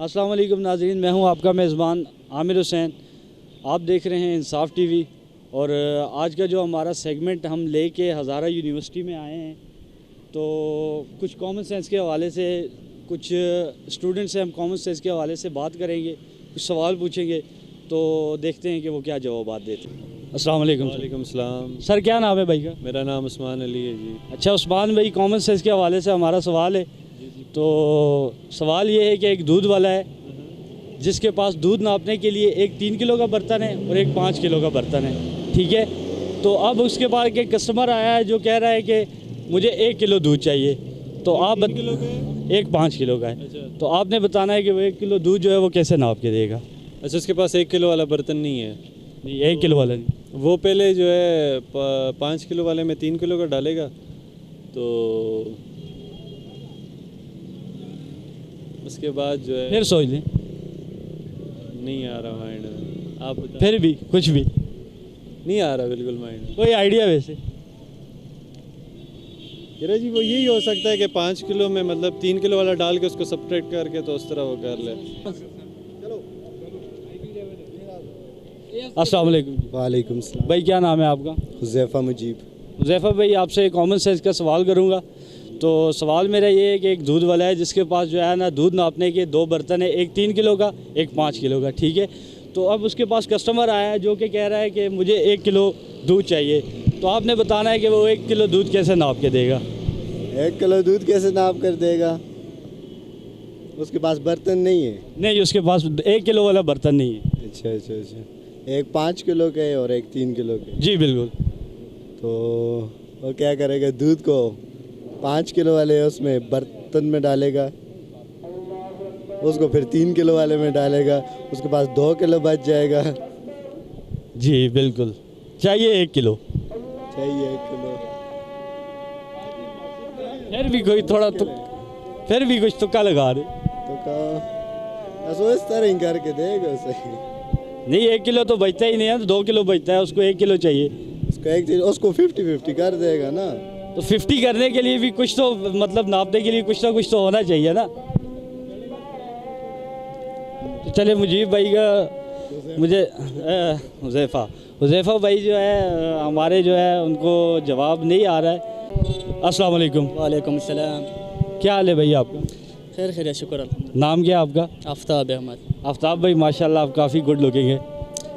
अस्सलाम वालेकुम नाज़रीन, मैं हूं आपका मेज़बान आमिर हुसैन। आप देख रहे हैं इंसाफ टीवी। और आज का जो हमारा सेगमेंट हम लेके हज़ारा यूनिवर्सिटी में आए हैं, तो कुछ कॉमन सेंस के हवाले से कुछ स्टूडेंट से हम कॉमन सेंस के हवाले से बात करेंगे, कुछ सवाल पूछेंगे, तो देखते हैं कि वो क्या जवाब देते हैं। अस्सलाम वालेकुम। वालेकुम सलाम। सर, क्या नाम है भाई का? मेरा नाम उस्मान अली है जी। अच्छा उस्मान भाई, कॉमन सेंस के हवाले से हमारा सवाल है। तो सवाल ये है कि एक दूध वाला है जिसके पास दूध नापने के लिए एक 3 किलो का बर्तन है और एक 5 किलो का बर्तन है, ठीक है। तो अब उसके पास एक कस्टमर आया है जो कह रहा है कि मुझे 1 किलो दूध चाहिए। तो आप एक 5 किलो का है। अच्छा। तो आपने बताना है कि वो 1 किलो दूध जो है वो कैसे नाप के देगा। अच्छा, उसके पास 1 किलो वाला बर्तन नहीं है? नहीं, 1 किलो वाला नहीं। वो पहले जो है 5 किलो वाले में 3 किलो का डालेगा, तो उसके बाद जो है फिर सोच लें। नहीं आ रहा माइंड में, आप बता। फिर भी कुछ भी नहीं आ रहा बिल्कुल माइंड में। कोई आइडिया वैसे? कह जी वो यही हो सकता है कि 5 किलो में मतलब 3 किलो वाला डाल के उसको सब्ट्रैक्ट करके तो उस तरह वो कर ले। अस्सलाम वालेकुम वालेकुम सलाम। भाई, क्या नाम है आपका? हुज़ैफ़ा मुजीब। हुज़ैफ़ा भाई, आपसे कॉमन सेंस का सवाल करूंगा। तो सवाल मेरा ये है कि एक दूध वाला है जिसके पास जो है ना दूध नापने के 2 बर्तन है, एक 3 किलो का, एक 5 किलो का, ठीक है। तो अब उसके पास कस्टमर आया है जो कि कह रहा है कि मुझे 1 किलो दूध चाहिए। तो आपने बताना है कि वो 1 किलो दूध कैसे नाप के देगा। 1 किलो दूध कैसे नाप कर देगा? उसके पास बर्तन नहीं है। नहीं, उसके पास 1 किलो वाला बर्तन नहीं है। अच्छा अच्छा अच्छा। एक 5 किलो के और एक 3 किलो के। जी बिल्कुल। तो वो क्या करेगा, दूध को 5 किलो वाले उसमें बर्तन में डालेगा, उसको फिर 3 किलो वाले में डालेगा, उसके पास 2 किलो बच जाएगा। जी बिल्कुल, चाहिए 1 किलो। चाहिए 1 किलो। फिर भी कोई थोड़ा तो फिर भी कुछ तुक्का लगा रहे। तो कहा बस वो इस तरह ही करके देगा उसे। नहीं, 1 किलो तो बचता ही नहीं है, तो 2 किलो बचता है, उसको 1 किलो चाहिए। उसको 50-50 कर देगा ना। तो 50 करने के लिए भी कुछ तो मतलब नापने के लिए कुछ ना कुछ तो होना चाहिए ना। तो चले मुजीब भाई का मुझे हुज़ैफ़ा भाई जो है हमारे जो है उनको जवाब नहीं आ रहा है। अस्सलाम वालेकुम। वालेकुम सलाम। क्या हाल है भाई आपका? खैर खैर, शुक्र अल्लाह। नाम क्या है आपका? आफ्ताब अहमद। आफ्ताब भाई, माशाल्लाह आप काफ़ी गुड लुकिंग है।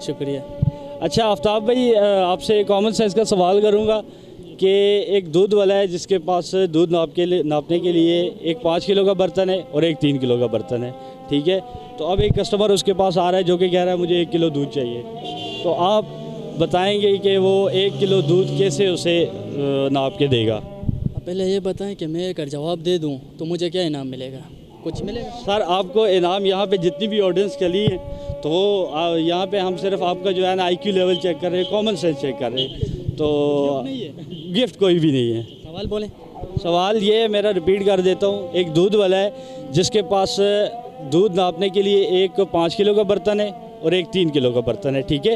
शुक्रिया। अच्छा आफ्ताब भाई, आपसे कॉमन सेंस का सवाल करूँगा कि एक दूध वाला है जिसके पास दूध नापने के लिए एक 5 किलो का बर्तन है और एक 3 किलो का बर्तन है, ठीक है। तो अब एक कस्टमर उसके पास आ रहा है जो कि कह रहा है मुझे 1 किलो दूध चाहिए। तो आप बताएंगे कि वो 1 किलो दूध कैसे उसे नाप के देगा। पहले ये बताएं कि मैं अगर जवाब दे दूं तो मुझे क्या इनाम मिलेगा? कुछ मिलेगा? सर, आपको इनाम यहाँ पे जितनी भी ऑडियंस चली है तो वो यहाँ पे हम सिर्फ आपका जो है ना IQ लेवल चेक कर रहे हैं, कॉमन सेंस चेक कर रहे हैं। तो गिफ्ट कोई भी नहीं है। सवाल बोलें। सवाल ये है, मेरा रिपीट कर देता हूँ। एक दूध वाला है जिसके पास दूध नापने के लिए एक 5 किलो का बर्तन है और एक 3 किलो का बर्तन है, ठीक है।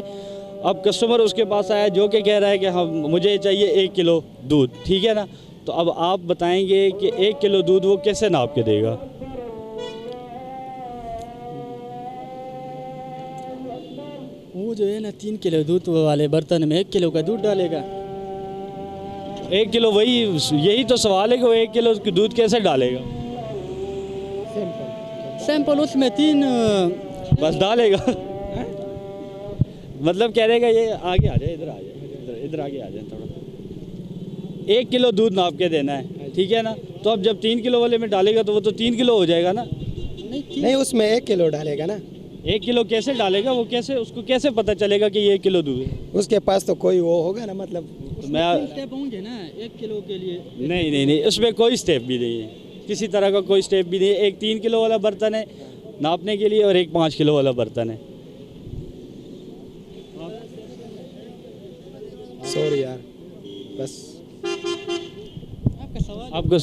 अब कस्टमर उसके पास आया जो कि कह रहा है कि हाँ मुझे चाहिए 1 किलो दूध, ठीक है ना। तो अब आप बताएंगे कि 1 किलो दूध वो कैसे नाप के देगा। वो जो है ना 3 किलो दूध वाले बर्तन में 1 किलो का दूध डालेगा। 1 किलो, वही यही तो सवाल है कि वो 1 किलो दूध कैसे डालेगा। सैंपल उसमें 3 बस डालेगा। मतलब कह रहेगा ये आगे आ जाए, इधर आ जाए, इधर आगे आ जाए थोड़ा। 1 किलो दूध नाप के देना है, ठीक है ना। तो अब जब 3 किलो वाले में डालेगा तो वो तो 3 किलो हो जाएगा ना। नहीं, उसमें 1 किलो डालेगा ना। 1 किलो कैसे डालेगा वो? कैसे उसको कैसे पता चलेगा कि ये 1 किलो दूध है? उसके पास तो कोई वो होगा ना, मतलब तो मैं स्टेप होंगे ना 1 किलो के लिए। नहीं नहीं नहीं, उसमें कोई स्टेप भी नहीं है, किसी तरह का कोई स्टेप भी नहीं है। एक 3 किलो वाला बर्तन है नापने के लिए और एक 5 किलो वाला बर्तन है। सॉरी यार, बस आपका सवाल आपको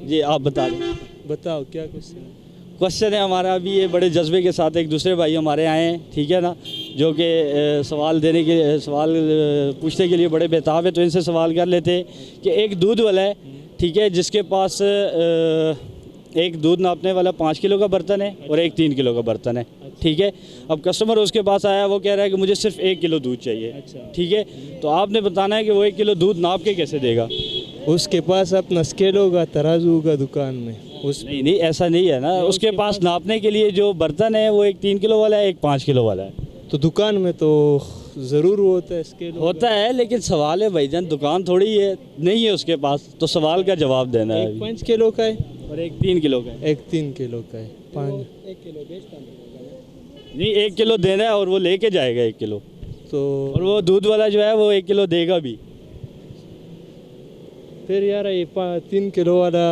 जी आप बता दें। बताओ क्या क्वेश्चन? क्वेश्चन है हमारा अभी ये बड़े जज्बे के साथ एक दूसरे भाई हमारे आए हैं, ठीक है ना, जो कि सवाल पूछने के लिए बड़े बेताब है। तो इनसे सवाल कर लेते हैं कि एक दूध वाला है, ठीक है, जिसके पास एक दूध नापने वाला 5 किलो का बर्तन है और एक 3 किलो का बर्तन है, ठीक है। अब कस्टमर उसके पास आया, वो कह रहा है कि मुझे सिर्फ 1 किलो दूध चाहिए, ठीक है। तो आपने बताना है कि वो 1 किलो दूध नाप के कैसे देगा। उसके पास अपना स्केल होगा, तराजू होगा दुकान में। उस नहीं नहीं, ऐसा नहीं है ना, उसके पास नापने के लिए जो बर्तन है वो एक 3 किलो वाला है, एक 5 किलो वाला है। तो दुकान में तो ज़रूर होता है स्केल होता है, लेकिन सवाल है भाईजान, दुकान थोड़ी है, नहीं है उसके पास, तो सवाल का जवाब देना है। एक 5 किलो का है और एक 3 किलो का है। एक 3 किलो का है। 5 नहीं, 1 किलो देना है और वो लेके जाएगा 1 किलो, तो और वो दूध वाला जो है वो 1 किलो देगा भी। फिर यार ये 3 किलो वाला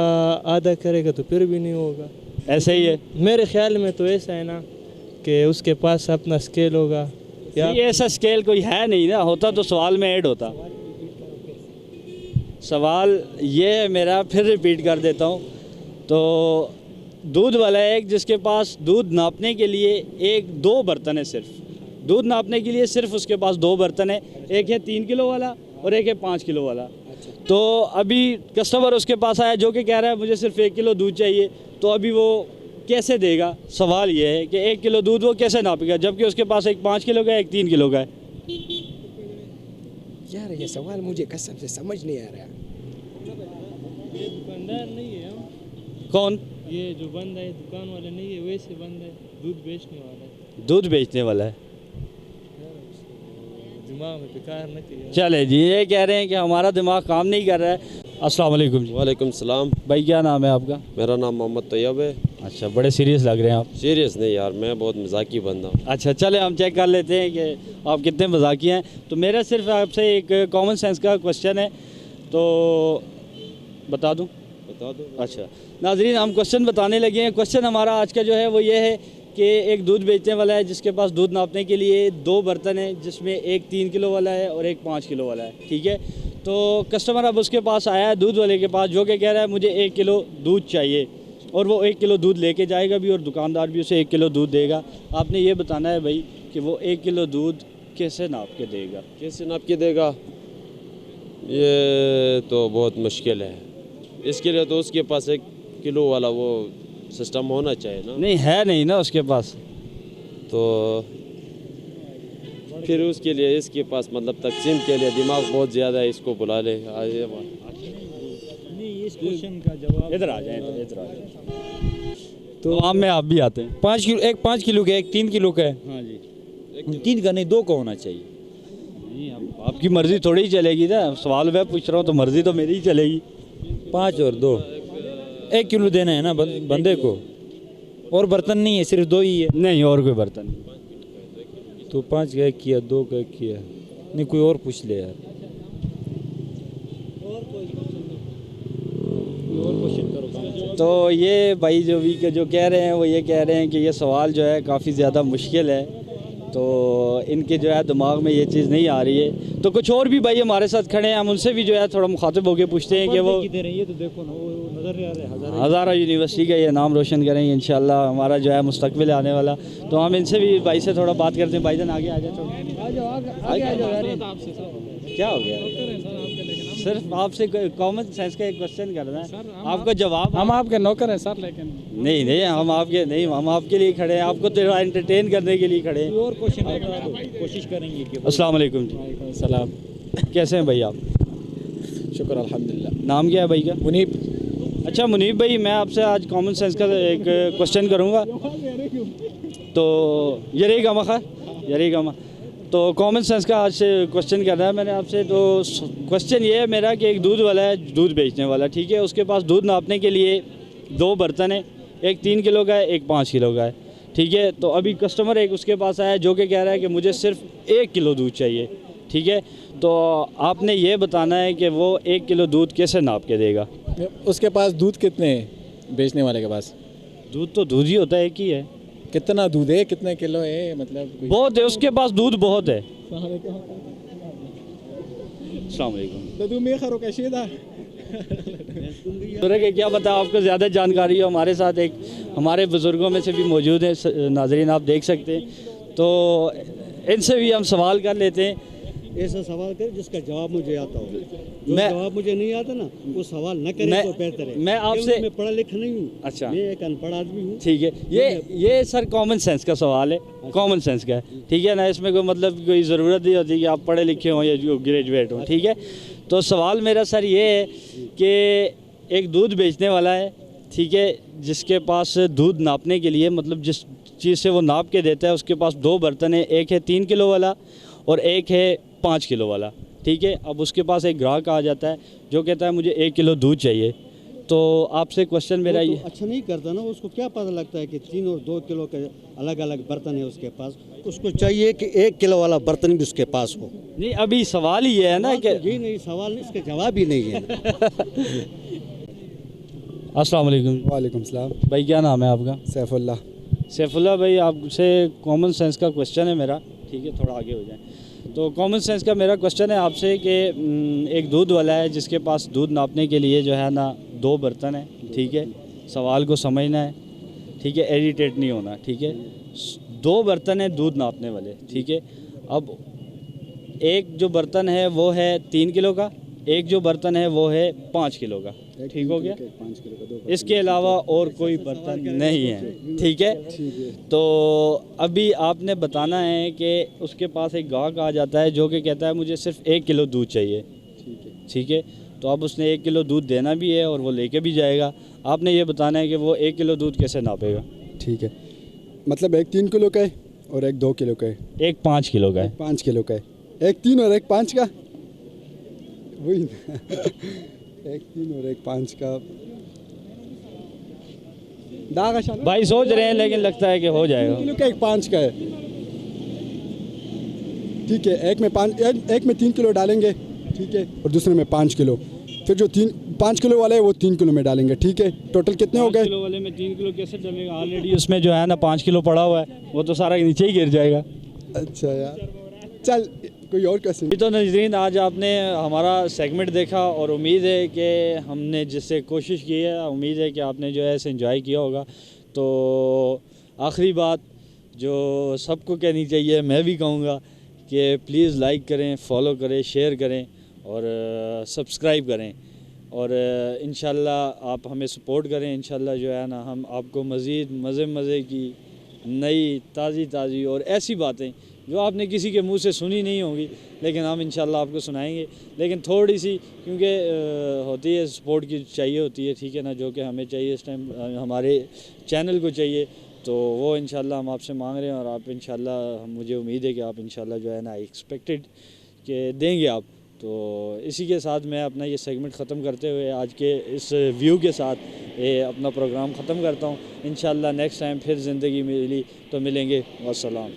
आधा करेगा तो फिर भी नहीं होगा। ऐसे ही है, मेरे ख्याल में तो ऐसा है ना कि उसके पास अपना स्केल होगा या ये ऐसा स्केल कोई है नहीं ना, होता तो सवाल में ऐड होता। सवाल ये है मेरा, फिर रिपीट कर देता हूँ। तो दूध वाला है एक, जिसके पास दूध नापने के लिए 1-2 बर्तन है, सिर्फ दूध नापने के लिए सिर्फ उसके पास 2 बर्तन है, एक है 3 किलो वाला और एक है 5 किलो वाला। तो अभी कस्टमर उसके पास आया जो कि कह रहा है मुझे सिर्फ 1 किलो दूध चाहिए, तो अभी वो कैसे देगा। सवाल ये है कि 1 किलो दूध वो कैसे नापेगा, जबकि उसके पास एक 5 किलो का है, एक 3 किलो का है। यार ये सवाल मुझे कसम से समझ नहीं आ रहा। ये दुकानदार नहीं है हम। कौन? ये जो बंद है दुकान वाला नहीं है, वैसे बंद है, दूध बेचने वाला है। दूध बेचने वाला है। दिमाग में बेकार न किया। चले जी, ये कह रहे हैं कि हमारा दिमाग काम नहीं कर रहा है। अस्सलाम वालेकुम जी। वालेकुम सलाम। भाई क्या नाम है आपका? मेरा नाम मोहम्मद तैयब है। अच्छा, बड़े सीरियस लग रहे हैं आप। सीरियस नहीं यार, मैं बहुत मजाकी बंदा हूँ। अच्छा चले, हम चेक कर लेते हैं कि आप कितने मजाकी हैं। तो मेरा सिर्फ आपसे एक कॉमन सेंस का क्वेश्चन है, तो बता दूं? बता दो। अच्छा नाजरीन, हम क्वेश्चन बताने लगे हैं। क्वेश्चन हमारा आज का जो है वो ये है कि एक दूध बेचने वाला है जिसके पास दूध नापने के लिए 2 बर्तन हैं, जिसमें एक 3 किलो वाला है और एक 5 किलो वाला है, ठीक है। तो कस्टमर अब उसके पास आया है, दूध वाले के पास, जो कि कह रहा है मुझे 1 किलो दूध चाहिए, और वो 1 किलो दूध लेके जाएगा भी और दुकानदार भी उसे 1 किलो दूध देगा। आपने ये बताना है भाई कि वो 1 किलो दूध कैसे नाप के देगा। कैसे नाप के देगा, ये तो बहुत मुश्किल है। इसके लिए तो उसके पास 1 किलो वाला वो सिस्टम होना चाहिए ना। नहीं है, नहीं ना उसके पास। तो फिर उसके लिए इसके पास मतलब तकसीम के लिए दिमाग बहुत ज़्यादा है, इसको बुला ले। इस क्वेश्चन का जवाब इधर आ जाए, इधर आ जाए। तो आम में आप भी आते हैं। 5 किलो, एक 5 किलो का, एक 3 किलो का है। हाँ जी। 3 का नहीं, 2 का होना चाहिए। नहीं, आपकी मर्जी थोड़ी ही चलेगी ना, सवाल मैं पूछ रहा हूँ तो मर्जी तो मेरी ही चलेगी। 5 और 2, 1 किलो देना है ना बंदे को, और बर्तन नहीं है, सिर्फ 2 ही है। नहीं, और कोई बर्तन नहीं। तो 5 का 1 किया, 2 का 1 किया। नहीं, कोई और पूछ ले यार। तो ये भाई जो भी जो कह रहे हैं वो ये कह रहे हैं कि ये सवाल जो है काफ़ी ज़्यादा मुश्किल है, तो इनके जो है दिमाग में ये चीज़ नहीं आ रही है। तो कुछ और भी भाई हमारे साथ खड़े हैं, हम उनसे भी जो है थोड़ा मुखातिब होकर पूछते हैं कि वो ये तो देखो ना, वो नजर नहीं आ रहा है। हज़ारा यूनिवर्सिटी का ये नाम रोशन करेंगे इंशाल्लाह, हमारा जो है मुस्तकबिल आने वाला। तो हम इनसे भी भाई से थोड़ा बात करते हैं। भाईजान आगे आ जाए, क्या हो गया? सिर्फ आपसे कॉमन सेंस का एक क्वेश्चन करना है, आपका जवाब। हम आपके नौकर हैं सर, लेकिन नहीं नहीं, हम आपके नहीं, हम आपके लिए खड़े हैं, आपको थोड़ा एंटरटेन करने के लिए खड़े हैं। और क्वेश्चन कोशिश करेंगे कि अस्सलाम वालेकुम जी। सलाम। कैसे हैं भाई आप? शुक्र अल्हम्दुलिल्लाह। नाम क्या है भाई का? मुनीब। अच्छा मुनीब भाई, मैं आपसे आज कॉमन सेंस का एक क्वेश्चन करूँगा। तो यरेगा मखा, यरेगा मा, तो कॉमन सेंस का आज से क्वेश्चन करना है मैंने आपसे। तो क्वेश्चन ये है मेरा कि एक दूध वाला है, दूध बेचने वाला, ठीक है। उसके पास दूध नापने के लिए 2 बर्तन है, एक 3 किलो का है, एक 5 किलो का है, ठीक है। तो अभी कस्टमर एक उसके पास आया जो कि कह रहा है कि मुझे सिर्फ 1 किलो दूध चाहिए, ठीक है। तो आपने ये बताना है कि वो 1 किलो दूध कैसे नाप के देगा। उसके पास दूध कितने हैं बेचने वाले के पास? दूध तो दूध ही होता है, एक ही है। कितना दूध है, कितने किलो है, मतलब बहुत है, उसके पास दूध बहुत है। अस्सलाम वालेकुम। के क्या पता आपको ज़्यादा जानकारी हो। हमारे साथ एक हमारे बुज़ुर्गों में से भी मौजूद है, नाजरीन आप देख सकते हैं। तो इनसे भी हम सवाल कर लेते हैं ऐसा सवाल करे जिसका जवाब मुझे आता हो। जो मैं- जवाब मुझे नहीं आता ना वो सवाल न करे मैं- तो बेहतर है। मैं आपसे- मैं पढ़ा लिखा नहीं हूँ। अच्छा। मैं एक अनपढ़ आदमी हूँ। ठीक है, ये सर कॉमन सेंस का सवाल है, कॉमन सेंस का है, ठीक है ना। इसमें कोई मतलब कोई ज़रूरत नहीं होती कि आप पढ़े लिखे हों या जो ग्रेजुएट हों, ठीक है। तो सवाल मेरा सर ये है कि एक दूध बेचने वाला है, ठीक है, जिसके पास दूध नापने के लिए मतलब जिस चीज़ से वो नाप के देता है उसके पास दो बर्तन है, एक है 3 किलो वाला और एक है 5 किलो वाला, ठीक है। अब उसके पास एक ग्राहक आ जाता है जो कहता है मुझे 1 किलो दूध चाहिए। तो आपसे क्वेश्चन मेरा वो ये तो अच्छा नहीं करता ना, उसको क्या पता लगता है कि 3 और 2 किलो के अलग अलग बर्तन है उसके पास। उसको चाहिए कि 1 किलो वाला बर्तन भी उसके पास हो। नहीं, अभी सवाल ही ये है ना कि ये नहीं सवाल नहीं, इसका जवाब ही नहीं है। अस्सलाम वालेकुम। वालेकुम सलाम। भाई क्या नाम है आपका? सैफुल्ला। सैफुल्ला भाई, आपसे कॉमन सेंस का क्वेश्चन है मेरा, ठीक है, थोड़ा आगे हो जाए। तो कॉमन सेंस का मेरा क्वेश्चन है आपसे कि एक दूध वाला है जिसके पास दूध नापने के लिए जो है ना 2 बर्तन है, ठीक है। सवाल को समझना है, ठीक है, एडिटेट नहीं होना, ठीक है। 2 बर्तन है दूध नापने वाले, ठीक है। अब एक जो बर्तन है वो है 3 किलो का, एक जो बर्तन है वो है 5 किलो का, ठीक हो गया। 5 किलो का 2 इसके अलावा और कोई बर्तन नहीं है, ठीक है। तो अभी आपने बताना है कि उसके पास एक गाहक आ जाता है जो कि कहता है मुझे सिर्फ 1 किलो दूध चाहिए, ठीक है। तो अब उसने 1 किलो दूध देना भी है और वो लेके भी जाएगा। आपने ये बताना है कि वो 1 किलो दूध कैसे नापेगा। ठीक है, मतलब एक 3 किलो का है और एक 2 किलो का है। एक 5 किलो का है। 5 किलो का है, एक 3 और एक 5 का, वही ना। एक 3 और एक 5 का दाग आशा ना? भाई सोच रहे हैं लेकिन लगता है कि हो जाएगा। 3 किलो का एक 5 का है, ठीक है। एक में 3 किलो डालेंगे, ठीक है, और दूसरे में 5 किलो। फिर जो 5 किलो वाला है वो 3 किलो में डालेंगे, ठीक है। टोटल कितने हो 5 गए? किलो वाले में 3 किलो कैसे डलेगा? ऑलरेडी उसमें जो है ना 5 किलो पड़ा हुआ है, वो तो सारा नीचे ही गिर जाएगा। अच्छा यार, चल कोई और क्वेश्चन। तो नाज़रीन, आज आपने हमारा सेगमेंट देखा और उम्मीद है कि हमने जिससे कोशिश की है, उम्मीद है कि आपने जो है इसे एंजॉय किया होगा। तो आखिरी बात जो सबको कहनी चाहिए, मैं भी कहूँगा कि प्लीज़ लाइक करें, फॉलो करें, शेयर करें और सब्सक्राइब करें। और इंशाल्लाह आप हमें सपोर्ट करें। इंशाल्लाह जो है ना हम आपको मज़ीद मज़े की नई ताज़ी और ऐसी बातें जो आपने किसी के मुंह से सुनी नहीं होगी, लेकिन हम इंशाल्लाह आपको सुनाएंगे। लेकिन थोड़ी सी क्योंकि होती है सपोर्ट की चाहिए होती है, ठीक है ना, जो कि हमें चाहिए इस टाइम हमारे चैनल को चाहिए। तो वो इंशाल्लाह हम आपसे मांग रहे हैं और आप इंशाल्लाह, मुझे उम्मीद है कि आप इंशाल्लाह जो है ना एक्सपेक्टेड के देंगे आप। तो इसी के साथ मैं अपना ये सेगमेंट ख़त्म करते हुए आज के इस व्यू के साथ ये अपना प्रोग्राम ख़त्म करता हूँ। इंशाल्लाह नेक्स्ट टाइम फिर ज़िंदगी मिली तो मिलेंगे। वस्सलाम।